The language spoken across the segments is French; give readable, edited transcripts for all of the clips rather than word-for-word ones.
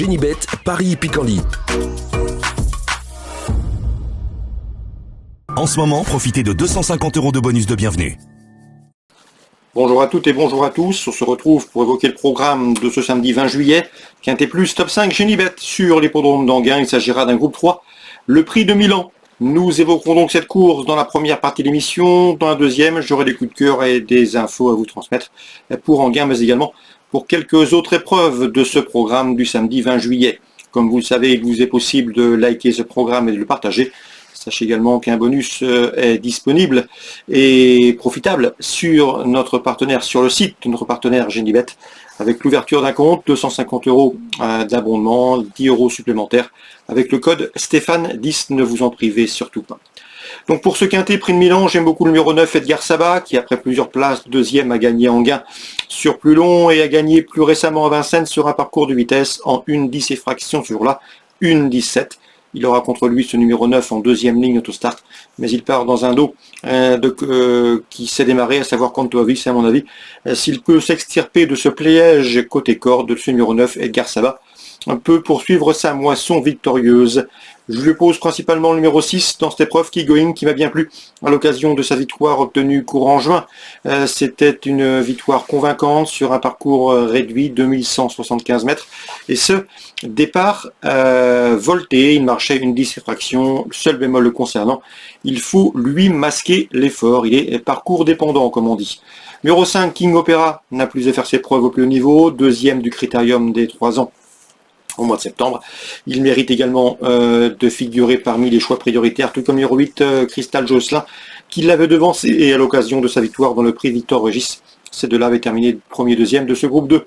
Génibet, Paris-Picardie. En ce moment, profitez de 250 € de bonus de bienvenue. Bonjour à toutes et bonjour à tous, on se retrouve pour évoquer le programme de ce samedi 20 juillet, Quintet Plus Top 5 Génibet sur l'hippodrome d'Anguin. Il s'agira d'un groupe 3, le prix de Milan. Nous évoquerons donc cette course dans la première partie de l'émission. Dans la deuxième, j'aurai des coups de cœur et des infos à vous transmettre pour Anguin, mais également pour quelques autres épreuves de ce programme du samedi 20 juillet. Comme vous le savez, il vous est possible de liker ce programme et de le partager. Sachez également qu'un bonus est disponible et profitable sur notre partenaire, sur le site de notre partenaire Génibet, avec l'ouverture d'un compte, 250 € d'abondement, 10 € supplémentaires, avec le code Stéphane10, ne vous en privez surtout pas. Donc pour ce quintet prix de Milan, j'aime beaucoup le numéro 9, Edgar Sabat, qui après plusieurs places, deuxième a gagné Anguin sur plus long et a gagné plus récemment à Vincennes sur un parcours de vitesse en 1,10 et fraction sur la 1,17. Il aura contre lui ce numéro 9 en deuxième ligne autostart, mais il part dans un dos qui s'est démarré, à savoir Canto Avis, à mon avis. S'il peut s'extirper de ce piège côté corde de ce numéro 9, Edgar Sabat peut poursuivre sa moisson victorieuse. Je lui pose principalement le numéro 6 dans cette épreuve, Keep Going, qui m'a bien plu à l'occasion de sa victoire obtenue courant juin. C'était une victoire convaincante sur un parcours réduit, 2175 mètres. Et ce départ volté, il marchait une 10 fraction, seul bémol le concernant, il faut lui masquer l'effort, il est parcours dépendant comme on dit. Numéro 5, King Opera, n'a plus à faire ses preuves au plus haut niveau, deuxième du critérium des 3 ans au mois de septembre. Il mérite également de figurer parmi les choix prioritaires, tout comme numéro 8, Crystal Josselin, qui l'avait devancé et à l'occasion de sa victoire dans le prix Victor Régis. Ces deux-là avaient terminé premier, deuxième de ce groupe 2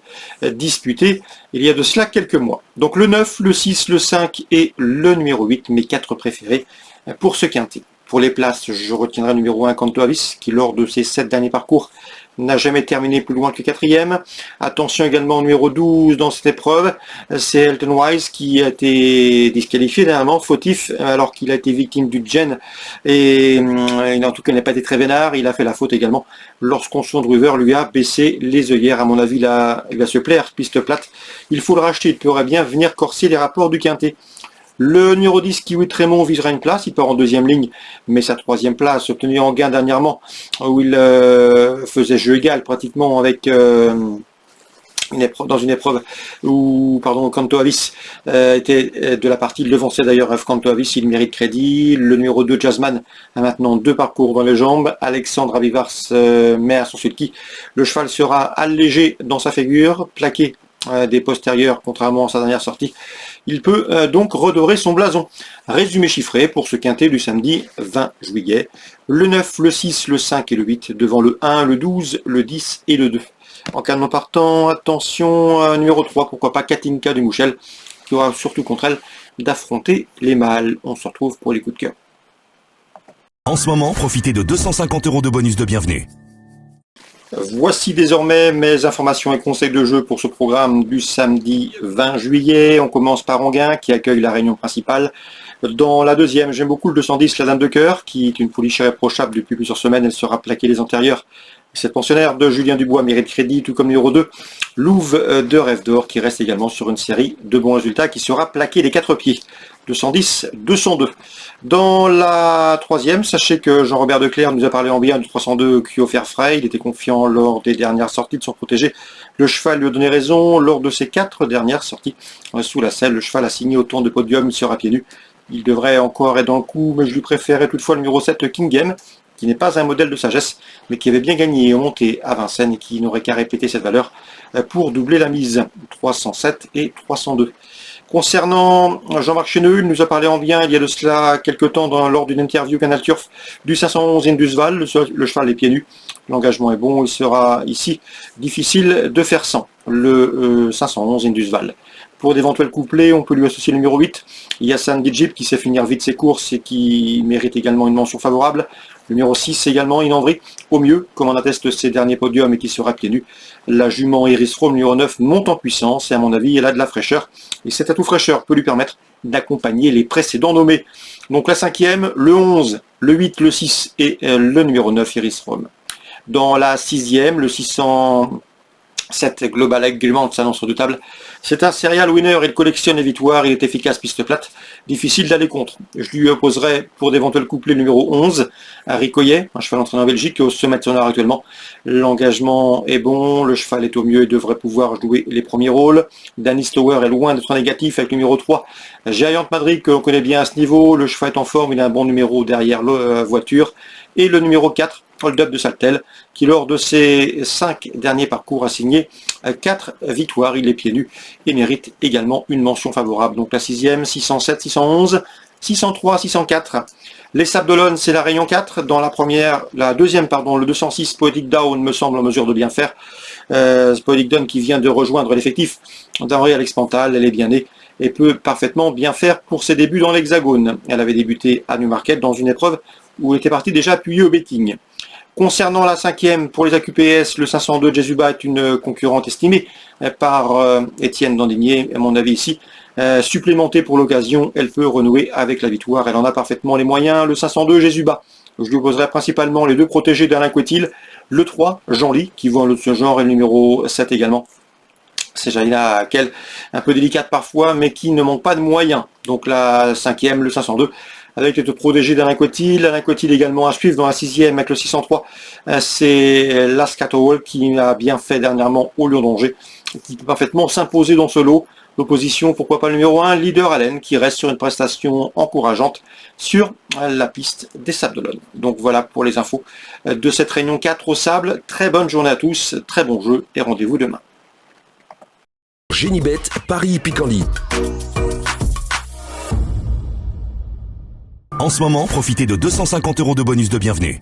disputé il y a de cela quelques mois. Donc le 9, le 6, le 5 et le numéro 8, mes 4 préférés pour ce quintet. Pour les places, je retiendrai le numéro 1, Canto Avis, qui lors de ses 7 derniers parcours n'a jamais terminé plus loin que 4e. Attention également au numéro 12 dans cette épreuve, c'est Elton Wise qui a été disqualifié dernièrement, fautif, alors qu'il a été victime du gène et en tout cas il n'a pas été très vénard. Il a fait la faute également lorsqu'on son driver lui a baissé les œillères. À mon avis, il va se plaire, piste plate. Il faut le racheter, il pourrait bien venir corser les rapports du quintet. Le numéro 10, Kiwi Trémont, visera une place, il part en deuxième ligne, mais sa 3e place, obtenue en gain dernièrement, où il faisait jeu égal pratiquement avec dans une épreuve où Canto Avis était de la partie, il devançait d'ailleurs Canto Avis, il mérite crédit. Le numéro 2, Jazzman, a maintenant 2 parcours dans les jambes. Alexandre Avivars met à son sulky. Le cheval sera allégé dans sa figure, plaqué des postérieurs, contrairement à sa dernière sortie. Il peut donc redorer son blason. Résumé chiffré pour ce quintet du samedi 20 juillet. Le 9, le 6, le 5 et le 8 devant le 1, le 12, le 10 et le 2. En cas de non partant, attention, numéro 3, pourquoi pas Katinka du Mouchel, qui aura surtout contre elle d'affronter les mâles. On se retrouve pour les coups de cœur. En ce moment, profitez de 250 € de bonus de bienvenue. Voici désormais mes informations et conseils de jeu pour ce programme du samedi 20 juillet. On commence par Anguin qui accueille la réunion principale. Dans la deuxième, j'aime beaucoup le 210, la Dame de Cœur, qui est une pouliche irréprochable depuis plusieurs semaines. Elle sera plaquée les antérieures. Cette pensionnaire de Julien Dubois mérite crédit, tout comme numéro 2, Louve de Rêve d'Or, qui reste également sur une série de bons résultats, qui sera plaqué les 4 pieds. 210, 202. Dans la troisième, sachez que Jean-Robert Declercq nous a parlé en bien du 302 Kyo Fairfray. Il était confiant lors des dernières sorties de son protégé. Le cheval lui a donné raison lors de ses 4 dernières sorties sous la selle. Le cheval a signé autant de podiums, il sera pieds nus. Il devrait encore être dans le coup, mais je lui préférais toutefois le numéro 7 King Game, qui n'est pas un modèle de sagesse, mais qui avait bien gagné et monté à Vincennes et qui n'aurait qu'à répéter cette valeur pour doubler la mise. 307 et 302. Concernant Jean-Marc Cheneux, il nous a parlé en bien il y a de cela quelques temps lors d'une interview Canal Turf du 511 Indusval. Le cheval est pieds nus, l'engagement est bon, il sera ici difficile de faire sans le 511 Indusval. Pour d'éventuels couplets, on peut lui associer le numéro 8, Yassan Djib, qui sait finir vite ses courses et qui mérite également une mention favorable. Le numéro 6 également, Inambri, au mieux, comme en attestent ses derniers podiums et qui sera pieds nus. La jument Iris Rome, numéro 9, monte en puissance et à mon avis, elle a de la fraîcheur. Et cet atout fraîcheur peut lui permettre d'accompagner les précédents nommés. Donc la 5e, le 11, le 8, le 6 et le numéro 9, Iris Rome. Dans la 6e, le 600... Cette Global Agreement s'annonce redoutable. C'est un serial winner, il collectionne les victoires, il est efficace piste plate, difficile d'aller contre. Je lui opposerai pour d'éventuels couplets numéro 11, à Ricoyet, un cheval entraîné en Belgique, qui ose se mettre son art actuellement. L'engagement est bon, le cheval est au mieux et devrait pouvoir jouer les premiers rôles. Danny Stower est loin d'être négatif avec le numéro 3, Giant Madrid, qu'on connaît bien à ce niveau. Le cheval est en forme, il a un bon numéro derrière la voiture. Et le numéro 4, Hold Up de Saltel, qui lors de ses 5 derniers parcours a signé 4 victoires, il est pieds nus et mérite également une mention favorable. Donc la 6e, 607, 611, 603, 604. Les Sables d'Olonne, c'est la Réunion 4. Dans la deuxième, le 206, Poetic Down me semble en mesure de bien faire. Poetic Down qui vient de rejoindre l'effectif d'Henri Alex Pantal, elle est bien née et peut parfaitement bien faire pour ses débuts dans l'Hexagone. Elle avait débuté à Newmarket dans une épreuve où elle était partie déjà appuyée au betting. Concernant la 5e, pour les AQPS, le 502 Jesuba est une concurrente estimée par Étienne Dandinier, à mon avis ici. Supplémentée pour l'occasion, elle peut renouer avec la victoire, elle en a parfaitement les moyens. Le 502 Jesuba, je lui opposerai principalement les deux protégés d'Alain Couetil, le 3 Jean-Ly, qui vaut un autre genre, et le numéro 7 également. C'est Jalina Kell, un peu délicate parfois, mais qui ne manque pas de moyens. Donc la 5e, le 502, avec les deux protégés d'Alain Couetil. Alain Couetil également à suivre dans la 6e avec le 603. C'est Lascatowell qui a bien fait dernièrement au Lion d'Angers, qui peut parfaitement s'imposer dans ce lot. L'opposition, pourquoi pas le numéro 1, Leader Allen, qui reste sur une prestation encourageante sur la piste des Sables d'Olonne. Donc voilà pour les infos de cette réunion 4 au Sable. Très bonne journée à tous, très bon jeu et rendez-vous demain. Genibet, Paris Picardie. En ce moment, profitez de 250 € de bonus de bienvenue.